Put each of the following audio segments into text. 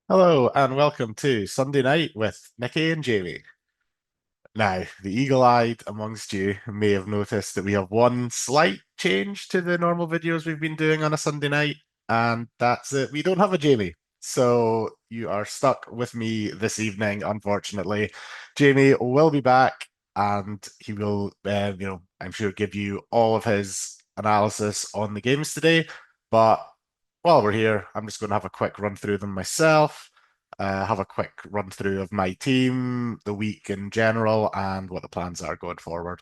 Hello and welcome to Sunday Night with Nikki and Jamie. Now, the eagle-eyed amongst you may have noticed that we have one slight change to the normal videos we've been doing on a Sunday night, and that's it. We don't have a Jamie. So you are stuck with me this evening, unfortunately. Jamie will be back and he will, I'm sure give you all of his analysis on the games today. But while we're here, I'm just going to have a quick run through them myself, have a quick run through of my team, the week in general, and what the plans are going forward.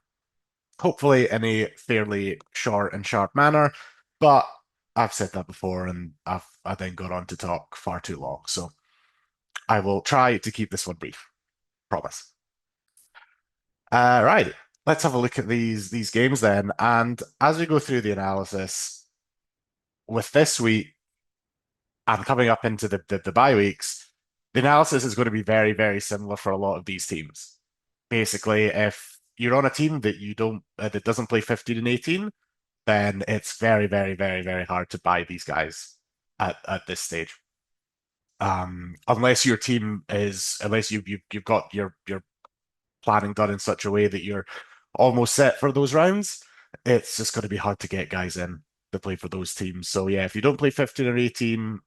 Hopefully, in a fairly short and sharp manner, but I've said that before, and I then got on to talk far too long. So I will try to keep this one brief. Promise. Right. Let's have a look at these games then. And as we go through the analysis, with this week and coming up into the bye weeks, the analysis is going to be very, very similar for a lot of these teams. Basically, if you're on a team that you don't that doesn't play 15 and 18, then it's very, very, very, very hard to buy these guys at this stage. Unless your team is unless you've got your planning done in such a way that you're almost set for those rounds, it's just going to be hard to get guys in to play for those teams. So yeah, if you don't play 15 or 18,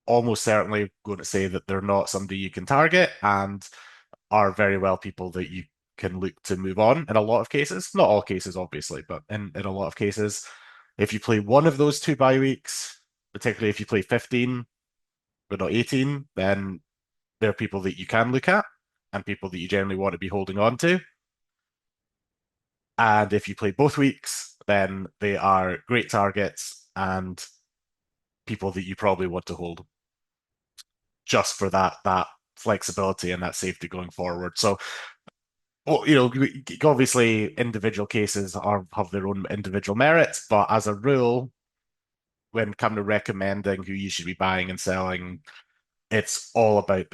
almost certainly going to say that they're not somebody you can target and are very well people that you can look to move on in a lot of cases. Not all cases, obviously, but in a lot of cases, if you play one of those two bye weeks, particularly if you play 15 but not 18, then there are people that you can look at and people that you generally want to be holding on to. And if you play both weeks, then they are great targets and people that you probably want to hold just for that flexibility and that safety going forward. So, well, obviously individual cases have their own individual merits, but as a rule, when come to recommending who you should be buying and selling, it's all about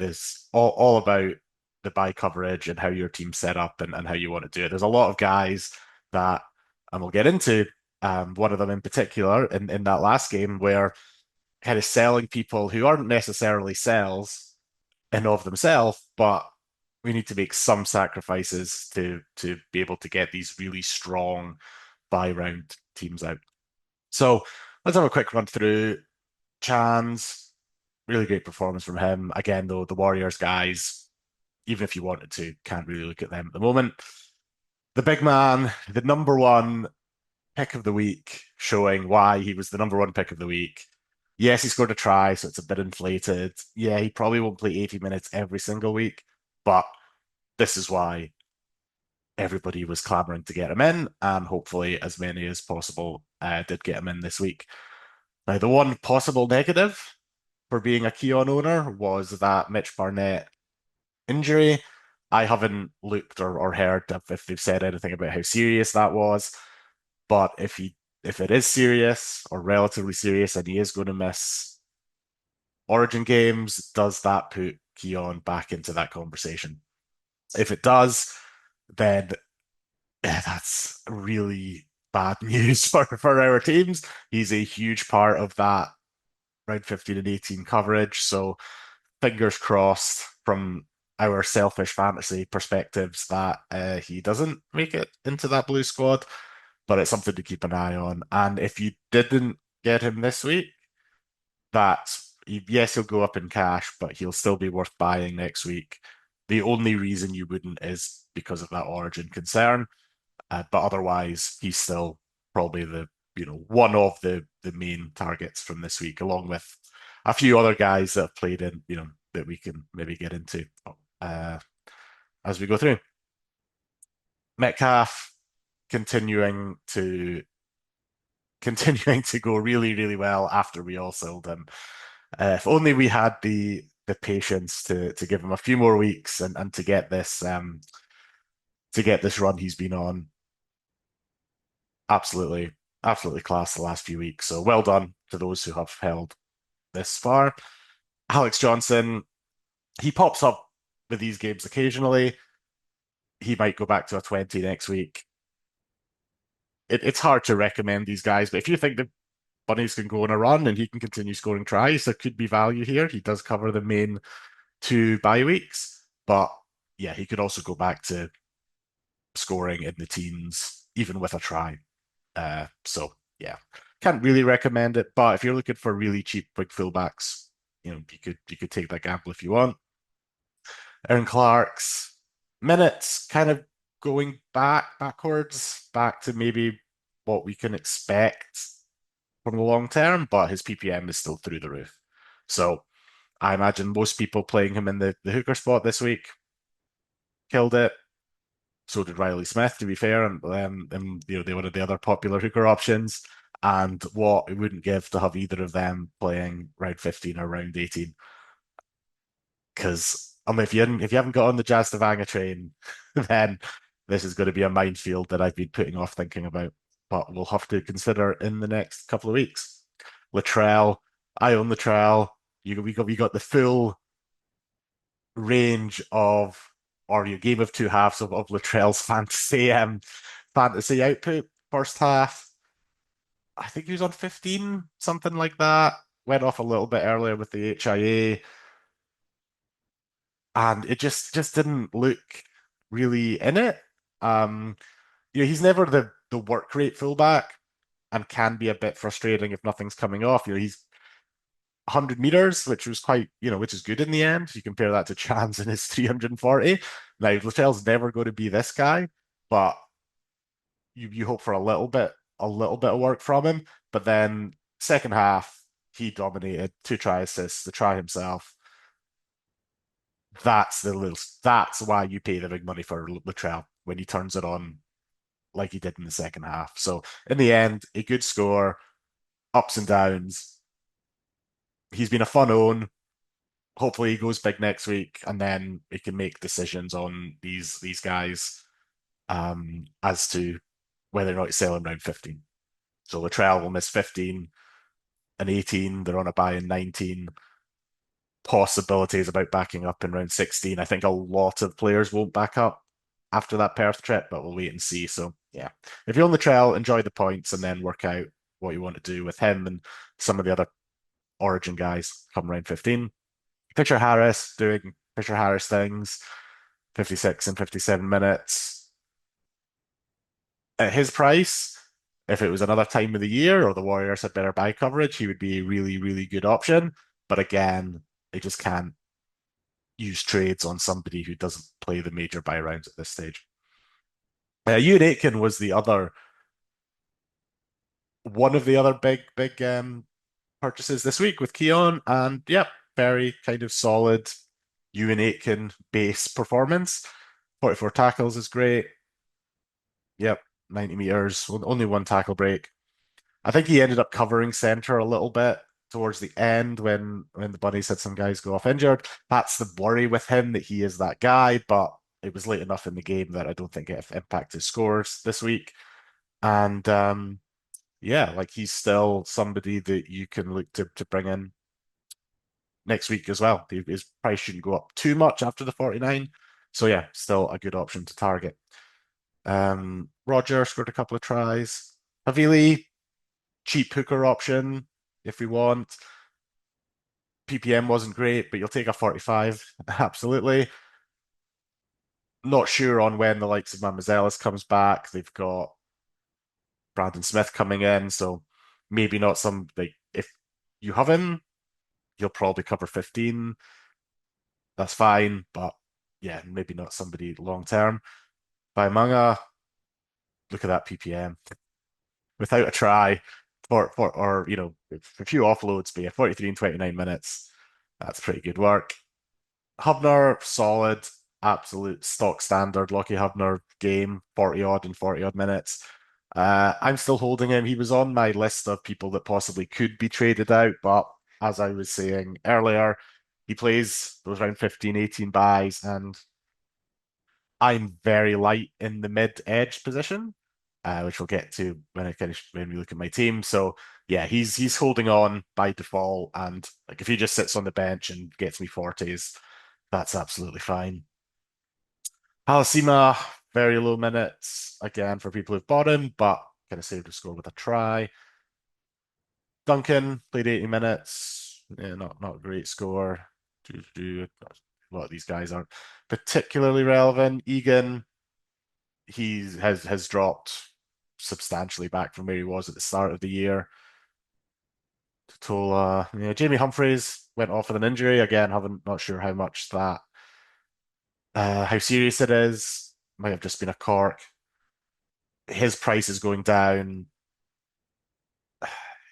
all about the buy coverage and how your team's set up and how you want to do it. There's a lot of guys that, and we'll get into one of them in particular in that last game where kind of selling people who aren't necessarily sells in of themselves, but we need to make some sacrifices to be able to get these really strong buy round teams out. So let's have a quick run through Chan's. Really great performance from him. Again, though, the Warriors guys, even if you wanted to, can't really look at them at the moment. The big man, the number one pick of the week, showing why he was the number one pick of the week. Yes, he scored a try, so it's a bit inflated. Yeah, he probably won't play 80 minutes every single week, but this is why everybody was clamoring to get him in, and hopefully as many as possible did get him in this week. Now, the one possible negative for being a Keon owner was that Mitch Barnett injury. I haven't looked or heard if they've said anything about how serious that was. But if it is serious or relatively serious and he is going to miss Origin games, does that put Keon back into that conversation? If it does, then that's really bad news for our teams. He's a huge part of that round 15 and 18 coverage. So fingers crossed from our selfish fantasy perspectives that he doesn't make it into that blue squad, but it's something to keep an eye on. And if you didn't get him this week, that's yes, he'll go up in cash, but he'll still be worth buying next week. The only reason you wouldn't is because of that origin concern, but otherwise, he's still probably one of the main targets from this week, along with a few other guys that have played in, that we can maybe get into uh, as we go through. Metcalf continuing to continuing to go really, really well after we all sold him. If only we had the patience to give him a few more weeks and to get this run he's been on. Absolutely, absolutely class the last few weeks. So well done to those who have held this far. Alex Johnson, he pops up with these games occasionally. He might go back to a 20 next week. It's hard to recommend these guys, but if you think that Bunnies can go on a run and he can continue scoring tries. There could be value here. He does cover the main two bye weeks, but yeah, he could also go back to scoring in the teens, even with a try. So yeah, can't really recommend it. But if you're looking for really cheap big fullbacks, you could take that gamble if you want. Aaron Clark's minutes kind of going backwards, back to maybe what we can expect from the long term, but his PPM is still through the roof. So I imagine most people playing him in the hooker spot this week killed it. So did Riley Smith, to be fair, and they were the other popular hooker options. And what it wouldn't give to have either of them playing round 15 or round 18. Because if you haven't got on the Jazz Tavanga train, then this is going to be a minefield that I've been putting off thinking about. But we'll have to consider in the next couple of weeks. Latrell, I own Latrell. We got the full range of, or your game of two halves of Latrell's fantasy output. First half, I think he was on 15, something like that. Went off a little bit earlier with the HIA, and it just didn't look really in it. Um, he's never the work rate fullback and can be a bit frustrating if nothing's coming off. He's 100 meters, which was which is good in the end. You compare that to Chance in his 340. Now, Latell's never going to be this guy, but you hope for a little bit of work from him. But then second half, he dominated, two try assists, the try himself. That's why you pay the big money for Latrell when he turns it on like he did in the second half. So in the end, a good score, ups and downs. He's been a fun own. Hopefully he goes big next week, and then we can make decisions on these guys as to whether or not to sell him round 15. So Latrell will miss 15 and 18. They're on a buy in 19. Possibilities about backing up in round 16. I think a lot of players won't back up after that Perth trip, but we'll wait and see. So yeah, if you're on the trail, enjoy the points and then work out what you want to do with him and some of the other Origin guys come round 15. Fisher Harris doing Fisher Harris things, 56 and 57 minutes. At his price, if it was another time of the year or the Warriors had better buy coverage, he would be a really, really good option. But again, they just can't use trades on somebody who doesn't play the major buy rounds at this stage. Ewan Aitken was the other one of the other big purchases this week with Keon, and yep, very kind of solid Ewan Aitken base performance. 44 tackles is great. Yep, 90 meters, only one tackle break. I think he ended up covering center a little bit towards the end when the Bunnies had some guys go off injured. That's the worry with him, that he is that guy, but it was late enough in the game that I don't think it impacted scores this week. And yeah, like he's still somebody that you can look to bring in next week as well. His price shouldn't go up too much after the 49. So yeah, still a good option to target. Roger scored a couple of tries. Havili, cheap hooker option if we want. PPM wasn't great, but you'll take a 45. Absolutely. Not sure on when the likes of Mamazelis comes back. They've got Brandon Smith coming in, so maybe not some like if you have him, he'll probably cover 15. That's fine, but yeah, maybe not somebody long term. By Manga, look at that PPM. Without a try for or a few offloads, be a 43 and 29 minutes. That's pretty good work. Hubner, solid, absolute stock standard Lockie Hubner game, 40 odd and 40 odd minutes. I'm still holding him. He was on my list of people that possibly could be traded out, but as I was saying earlier, he plays those around 15, 18 buys, and I'm very light in the mid edge position, which we'll get to when we look at my team. So yeah, he's holding on by default, and like if he just sits on the bench and gets me 40s, that's absolutely fine. Halasima, very low minutes again for people who've bought him, but kind of saved a score with a try. Duncan played 80 minutes. Yeah, not a great score. A lot of these guys aren't particularly relevant. Egan, has dropped substantially back from where he was at the start of the year. Totola, yeah, Jamie Humphreys went off with an injury again. Haven't not sure how much that, how serious it is. Might have just been a cork. His price is going down.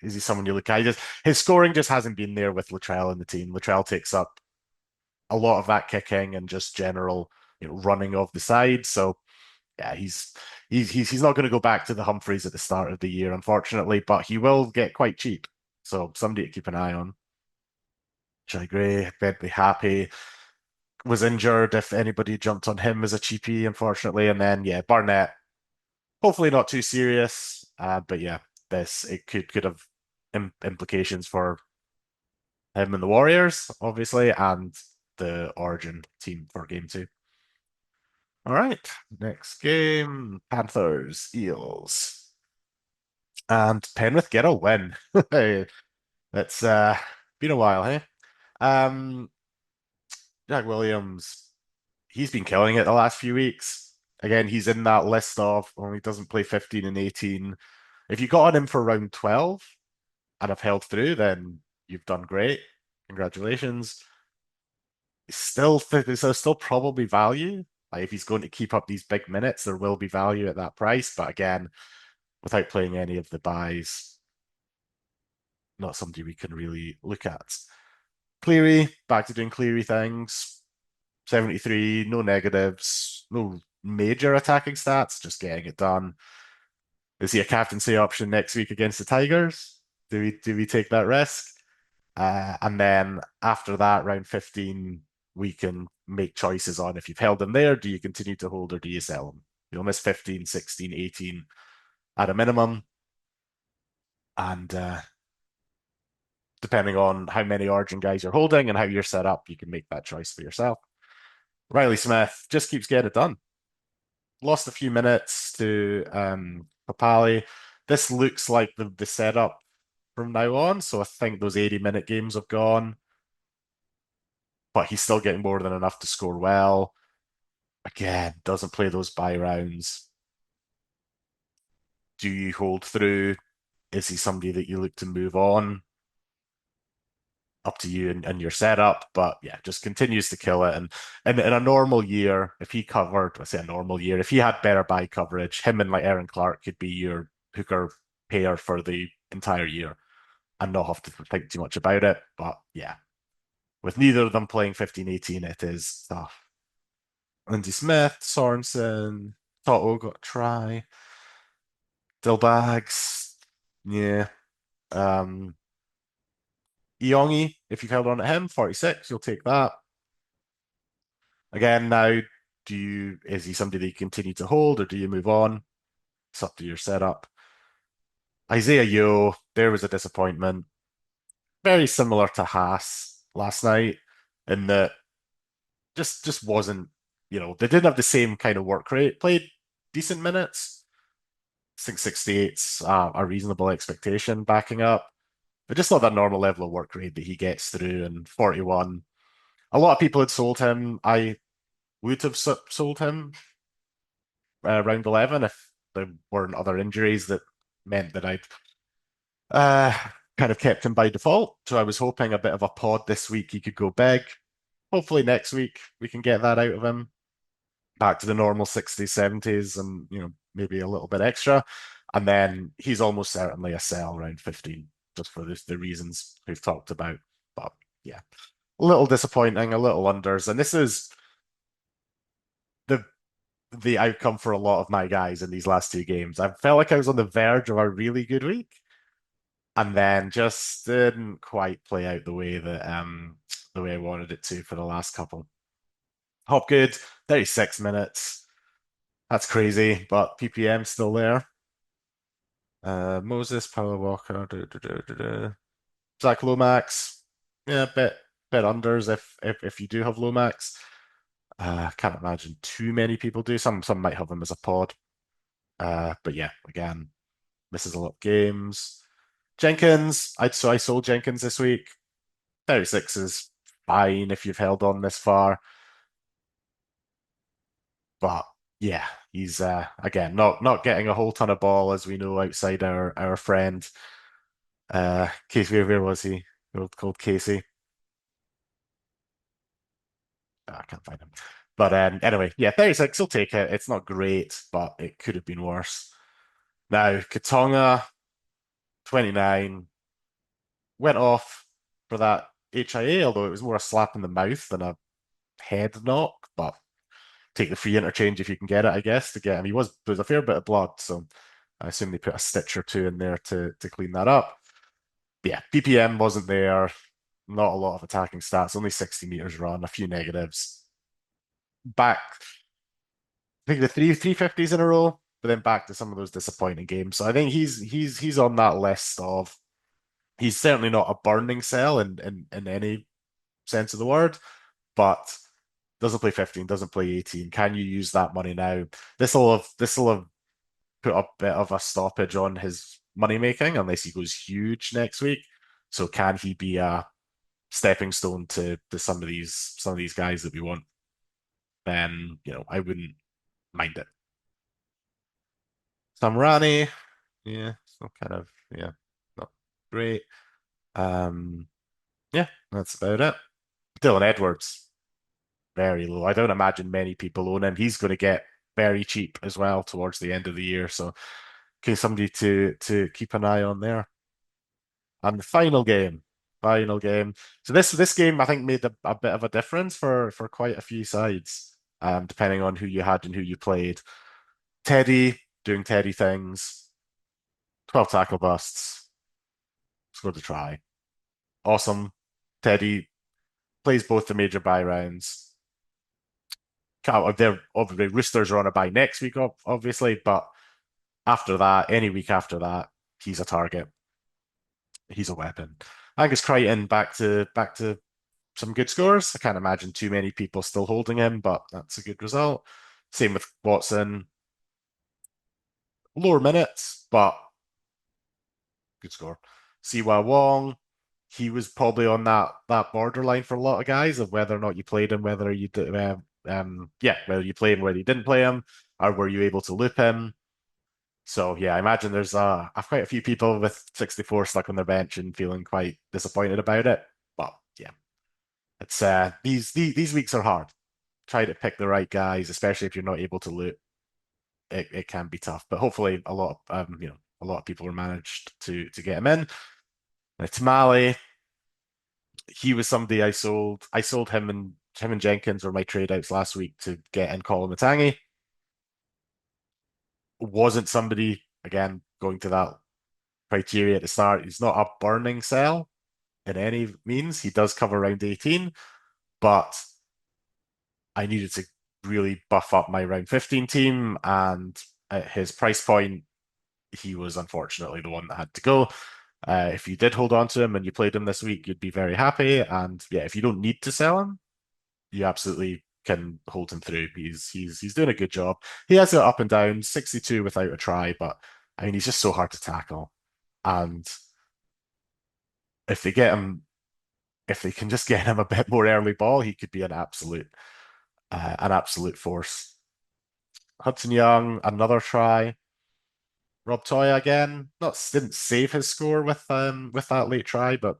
Is he someone you look at? His scoring just hasn't been there with Latrell in the team. Latrell takes up a lot of that kicking and just general, running of the side. So yeah, he's not going to go back to the Humphreys at the start of the year, unfortunately, but he will get quite cheap. So somebody to keep an eye on. Jai Gray, Bentley Happy was injured. If anybody jumped on him as a cheapie, unfortunately, and then yeah, Barnett. Hopefully not too serious, but yeah, this it could have implications for him and the Warriors, obviously, and the Origin team for game two. All right, next game, Panthers, Eels. And Penrith get a win. Hey, it's been a while, hey? Um, Jack Williams, he's been killing it the last few weeks. Again, he's in that list of only doesn't play 15 and 18. If you got on him for round 12 and have held through, then you've done great. Congratulations. There's still probably value. Like if he's going to keep up these big minutes, there will be value at that price. But again, without playing any of the buys, not somebody we can really look at. Cleary, back to doing Cleary things. 73, no negatives, no major attacking stats, just getting it done. Is he a captaincy option next week against the Tigers? Do we take that risk? And then after that, round 15, we can make choices on if you've held them there, do you continue to hold or do you sell them? You'll miss 15, 16, 18 at a minimum. And depending on how many Origin guys you're holding and how you're set up, you can make that choice for yourself. Riley Smith just keeps getting it done. Lost a few minutes to Papali. This looks like the setup from now on. So I think those 80-minute games have gone, but he's still getting more than enough to score well. Again, doesn't play those buy rounds. Do you hold through? Is he somebody that you look to move on? Up to you and your setup, but yeah, just continues to kill it. And in a normal year, if he covered, let's say a normal year, if he had better buy coverage, him and like Aaron Clark could be your hooker pair for the entire year and not have to think too much about it. But yeah, with neither of them playing 15-18, it is tough. Lindsay Smith, Sorensen, Toto got a try. Dillbags, yeah. Um, Iongi, if you've held on to him, 46, you'll take that. Again, now, is he somebody that you continue to hold or do you move on? It's up to your setup. Isaiah Yeo, there was a disappointment. Very similar to Haas last night in that just wasn't, they didn't have the same kind of work rate. Played decent minutes. I think 68's a reasonable expectation backing up. But just not that normal level of work rate that he gets through. And 41, a lot of people had sold him. I would have sold him round 11 if there weren't other injuries that meant that I'd uh, kind of kept him by default. So I was hoping a bit of a pod this week he could go big. Hopefully next week we can get that out of him back to the normal 60s, 70s, and maybe a little bit extra. And then he's almost certainly a sell around 15, just for the reasons we've talked about. But yeah, a little disappointing, a little unders. And this is the the outcome for a lot of my guys in these last two games. I felt like I was on the verge of a really good week, and then just didn't quite play out the way I wanted it to for the last couple. Hopgood, 36 minutes. That's crazy, but PPM still there. Moses, Power Walker, Zach Lomax. Yeah, bit unders if you do have Lomax. Can't imagine too many people do. Some might have him as a pod. But yeah, again, misses a lot of games. Jenkins, I sold Jenkins this week. 36 is fine if you've held on this far, but yeah, he's again not getting a whole ton of ball as we know outside our friend Casey. Where was he? Called Casey. I can't find him. But anyway, yeah, 36 will take it. It's not great, but it could have been worse. Now, Katonga, 29, went off for that HIA, although it was more a slap in the mouth than a head knock. But take the free interchange if you can get it, I guess, to get him. There was a fair bit of blood, so I assume they put a stitch or two in there to clean that up. But yeah, PPM wasn't there. Not a lot of attacking stats, only 60 meters run, a few negatives. Back, I think the 350s in a row, but then back to some of those disappointing games. So I think he's on that list of he's certainly not a burning cell in any sense of the word, but doesn't play 15, doesn't play 18. Can you use that money now? This will have put a bit of a stoppage on his money making unless he goes huge next week. So can he be a stepping stone to some of these guys that we want? Then I wouldn't mind it. Samrani, yeah, so kind of yeah, not great. Um, yeah, that's about it. Dylan Edwards, very low. I don't imagine many people own him. He's going to get very cheap as well towards the end of the year. So, okay, somebody to keep an eye on there. And the final game. So this game I think made a bit of a difference for quite a few sides, depending on who you had and who you played. Teddy doing Teddy things, 12 tackle busts, scored a try. Awesome. Teddy plays both the major buy rounds. They're obviously Roosters are on a buy next week, obviously, but after that, any week after that, he's a target. He's a weapon. Angus Crichton back to some good scores. I can't imagine too many people still holding him, but that's a good result. Same with Watson, lower minutes, but good score. Siwa Wong, he was probably on that borderline for a lot of guys of whether or not you played him, whether you did, whether you played him, whether you didn't play him, or were you able to loop him. So yeah, I imagine there's quite a few people with 64 stuck on their bench and feeling quite disappointed about it. But yeah, it's these weeks are hard. Try to pick the right guys, especially if you're not able to loot. It can be tough, but hopefully a lot of people were managed to get him in. Tamale, he was somebody I sold. I sold him and Jenkins were my trade outs last week to get in Colin Matangi. Wasn't somebody again going to that criteria at the start. He's not a burning sell in any means. He does cover round 18, but I needed to really buff up my round 15 team, and at his price point, he was unfortunately the one that had to go. If you did hold on to him and you played him this week, you'd be very happy. And yeah, if you don't need to sell him, you absolutely can hold him through. He's doing a good job. He has it up and down, 62 without a try, but I mean he's just so hard to tackle. And if they get him, if they can just get him a bit more early ball, he could be an absolute force. Hudson Young, another try. Rob Toya again, not didn't save his score with that late try, but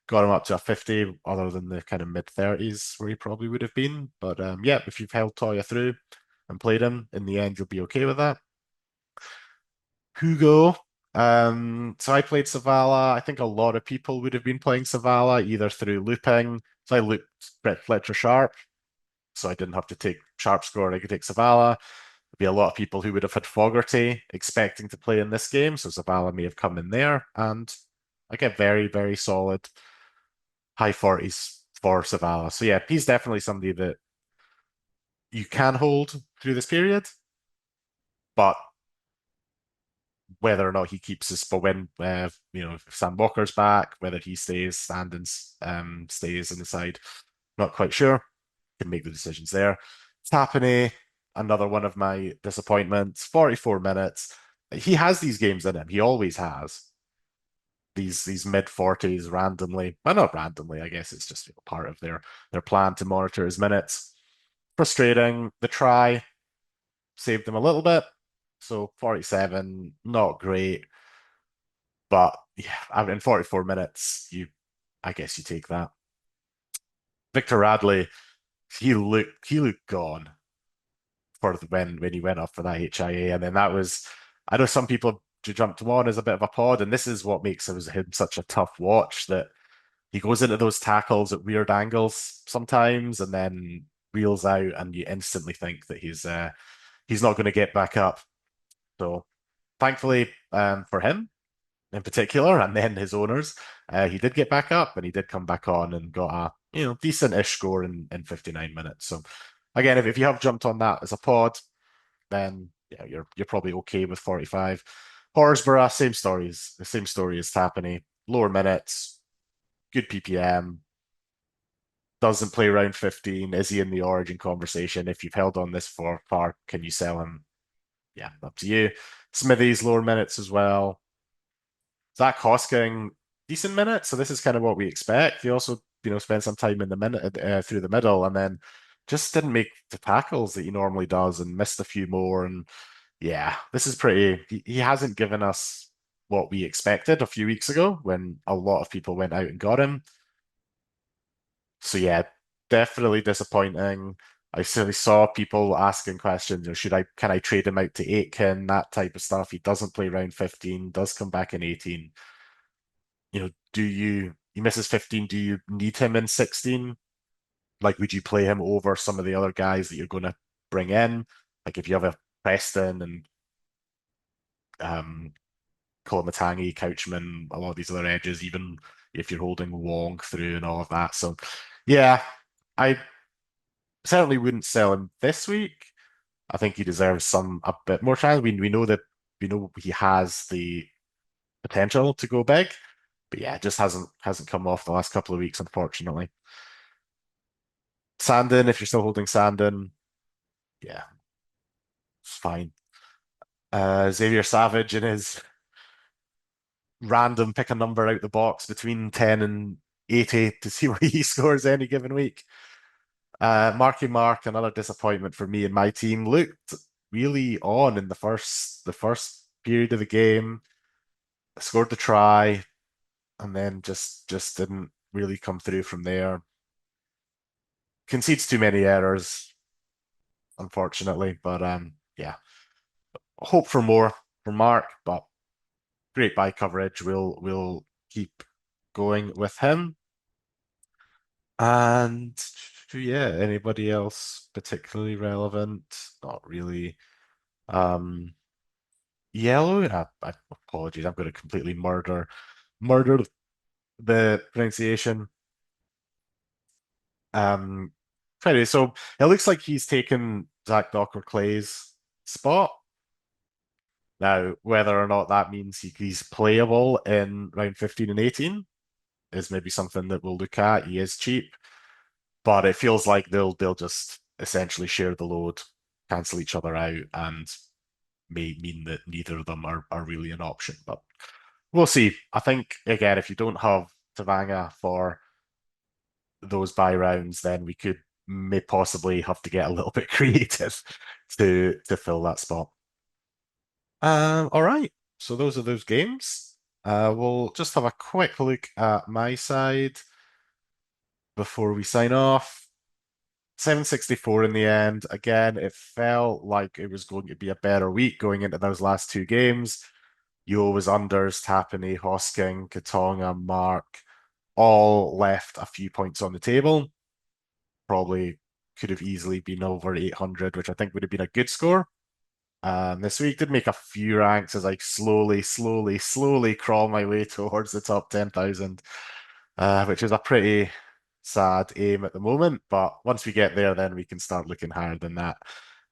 got him up to a 50, other than the kind of mid 30s where he probably would have been. But yeah, if you've held Toya through and played him, in the end, you'll be okay with that. Hugo. So I played Savala. I think a lot of people would have been playing Savala either through looping. So I looped Brett Fletcher Sharp, so I didn't have to take Sharp score. I could take Savala. There'd be a lot of people who would have had Fogarty expecting to play in this game, so Zavala may have come in there, and I get very, very solid high 40s for Zavala. So yeah, he's definitely somebody that you can hold through this period, but whether or not he keeps his, but when if Sam Walker's back, whether he stays, Sandins stays on the side, not quite sure. Can make the decisions there. Tapane, another one of my disappointments. 44 minutes. He has these games in him. He always has. these mid 40s randomly. Well, not randomly, I guess it's just part of their plan to monitor his minutes. Frustrating. The try saved them a little bit. So 47, not great. But yeah, in 44 minutes, I guess you take that. Victor Radley, he looked gone for when he went up for that HIA, and then that was. I know some people jumped him on as a bit of a pod, and this is what makes him such a tough watch. That he goes into those tackles at weird angles sometimes, and then wheels out, and you instantly think that he's not going to get back up. So thankfully for him in particular, and then his owners, he did get back up and he did come back on and got a decent-ish score in 59 minutes. So again, if you have jumped on that as a pod, then yeah, you're probably okay with 45. Horsburgh, same stories, the same story as Tapani. Lower minutes, good PPM, doesn't play around 15. Is he in the origin conversation? If you've held on this far, can you sell him? Yeah, up to you. Smithies, lower minutes as well. Zach Hosking, decent minutes. So this is kind of what we expect. He also, spent some time in the minute through the middle, and then just didn't make the tackles that he normally does, and missed a few more. And yeah, this is pretty. He hasn't given us what we expected a few weeks ago when a lot of people went out and got him. So yeah, definitely disappointing. I certainly saw people asking questions, can I trade him out to Aitken, that type of stuff. He doesn't play round 15, does come back in 18. He misses 15, do you need him in 16? Like, would you play him over some of the other guys that you're going to bring in? Like if you have a Preston and um Kolomatangi, Couchman, a lot of these other edges, even if you're holding Wong through and all of that. So yeah, I certainly wouldn't sell him this week. I think he deserves a bit more chance. We know he has the potential to go big, but yeah, it just hasn't come off the last couple of weeks, unfortunately. Sandon, if you're still holding Sandon, yeah, it's fine. Xavier Savage in his random pick a number out the box between 10 and 80 to see what he scores any given week. Marky Mark, another disappointment for me and my team, looked really on in the first period of the game, scored the try, and then just didn't really come through from there. Concedes too many errors, unfortunately, but yeah, hope for more from Mark, but great buy coverage. We'll keep going with him. And yeah, anybody else particularly relevant? Not really. Um, Yellow. Apologies, I'm going to completely murder the pronunciation. Um, anyway, so it looks like he's taken Zach Docker Clay's spot. Now, whether or not that means he's playable in round 15 and 18 is maybe something that we'll look at. He is cheap, but it feels like they'll just essentially share the load, cancel each other out, and may mean that neither of them are really an option. But we'll see. I think again, if you don't have Tavanga for those buy rounds, then we may possibly have to get a little bit creative to fill that spot. All right. So those are those games. We'll just have a quick look at my side before we sign off. 764 in the end. Again, it felt like it was going to be a better week going into those last two games. Yo was unders, Tapani, Hosking, Katonga, Mark, all left a few points on the table. Probably could have easily been over 800, which I think would have been a good score. This week did make a few ranks as I slowly crawl my way towards the top 10,000, which is a pretty sad aim at the moment. But once we get there, then we can start looking higher than that.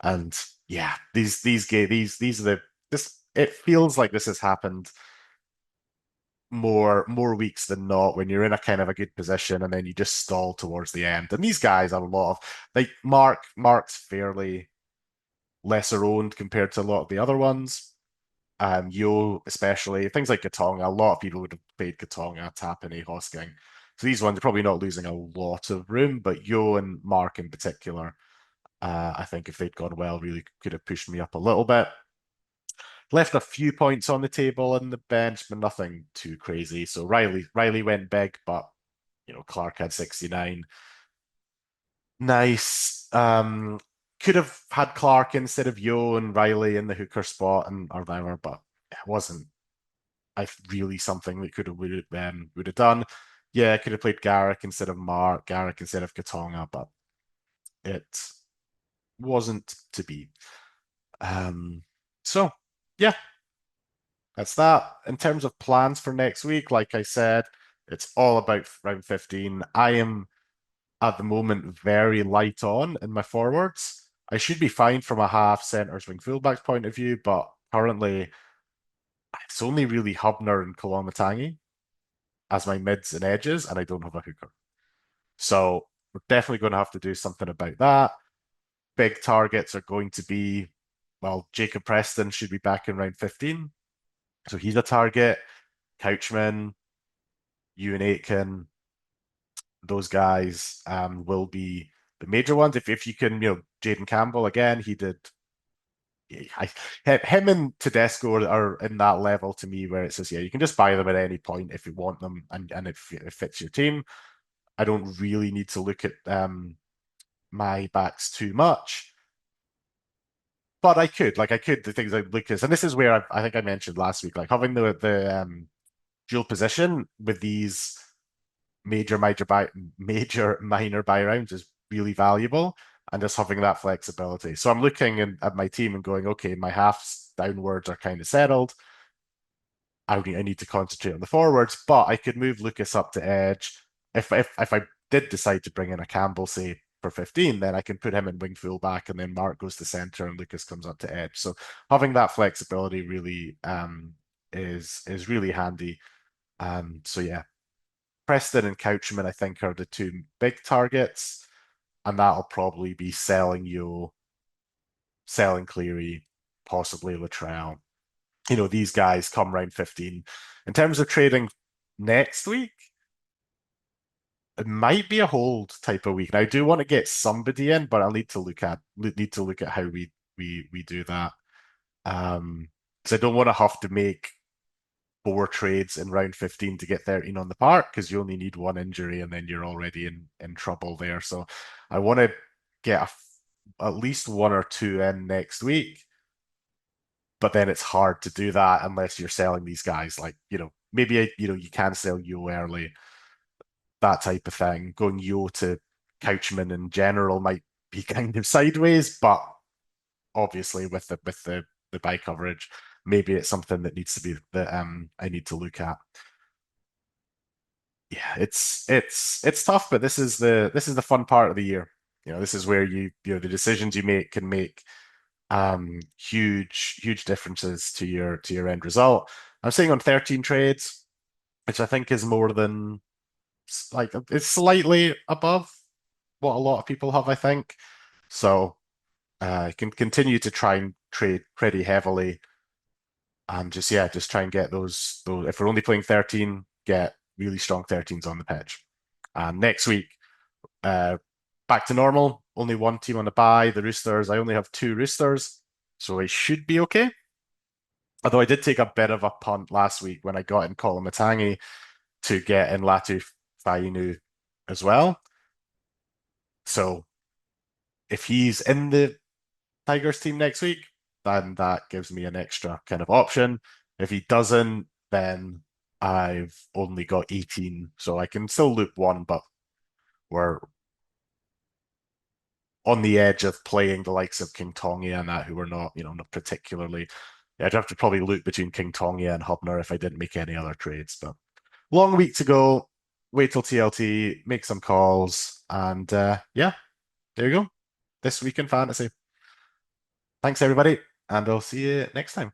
And yeah, these are this. It feels like this has happened more weeks than not when you're in a kind of a good position and then you just stall towards the end. And these guys have a lot of like Mark's fairly lesser owned compared to a lot of the other ones. Yo, especially things like Gatonga. A lot of people would have played Gatonga, Tapine, Hosking. So these ones are probably not losing a lot of room, but Yo and Mark in particular, I think if they'd gone well, really could have pushed me up a little bit. Left a few points on the table in the bench, but nothing too crazy. So Riley went big, but Clark had 69. Nice. Could have had Clark instead of Yo and Riley in the hooker spot and or whatever, but it wasn't really something that could have would have done. Yeah, I could have played Garrick instead of Mark, Garrick instead of Katonga, but it wasn't to be. Um, so yeah, that's that. In terms of plans for next week, like I said, it's all about round 15. I am at the moment very light on in my forwards. I should be fine from a half centre swing fullback's point of view, but currently it's only really Hubner and Kolomatangi as my mids and edges, and I don't have a hooker. So we're definitely going to have to do something about that. Big targets are going to be, well, Jacob Preston should be back in round 15. So he's a target. Couchman, Ewan Aitken, those guys will be the major ones. If you can, Jaden Campbell again, he did. I, him and Tedesco are in that level to me where it says, yeah, you can just buy them at any point if you want them and if it fits your team. I don't really need to look at my backs too much, but I could the things like Lucas, and this is where I think I mentioned last week, like having the dual position with these major minor buy rounds is really valuable, and just having that flexibility. So I'm looking at my team and going, okay, my halves downwards are kind of settled. I need to concentrate on the forwards, but I could move Lucas up to edge. If I did decide to bring in a Campbell, say for 15, then I can put him in wing fullback, and then Mark goes to center and Lucas comes up to edge. So having that flexibility really is really handy. So yeah, Preston and Couchman, I think, are the two big targets, and that'll probably be selling you, selling Cleary, possibly Latrell. These guys come round 15. In terms of trading next week, it might be a hold type of week. Now, I do want to get somebody in, but I'll need to look at how we do that. Because I don't want to have to make four trades in round 15 to get 13 on the park because you only need one injury and then you're already in trouble there. So I want to get at least one or two in next week, but then it's hard to do that unless you're selling these guys. Like, maybe, you can sell Yo early, that type of thing. Going Yo to Couchman in general might be kind of sideways, but obviously with the buy coverage, maybe it's something that needs to be that I need to look at. Yeah, it's tough, but this is the fun part of the year. This is where the decisions you make can make huge differences to your end result. I'm sitting on 13 trades, which I think is more than like it's slightly above what a lot of people have, I think. So I can continue to try and trade pretty heavily and just try and get those. If we're only playing 13, get really strong 13s on the pitch. And next week, uh, back to normal. Only one team on the bye, the Roosters. I only have two Roosters, so it should be okay. Although I did take a bit of a punt last week when I got in Colin Matangi to get in Latu Fainu as well. So if he's in the Tigers team next week, then that gives me an extra kind of option. If he doesn't, then I've only got 18, so I can still loop one, but we're on the edge of playing the likes of King Tongia and that, who are not, not particularly. I'd have to probably loop between King Tongia and Hubner if I didn't make any other trades. But long week to go. Wait till TLT, make some calls, and yeah, there you go. This week in fantasy. Thanks, everybody, and I'll see you next time.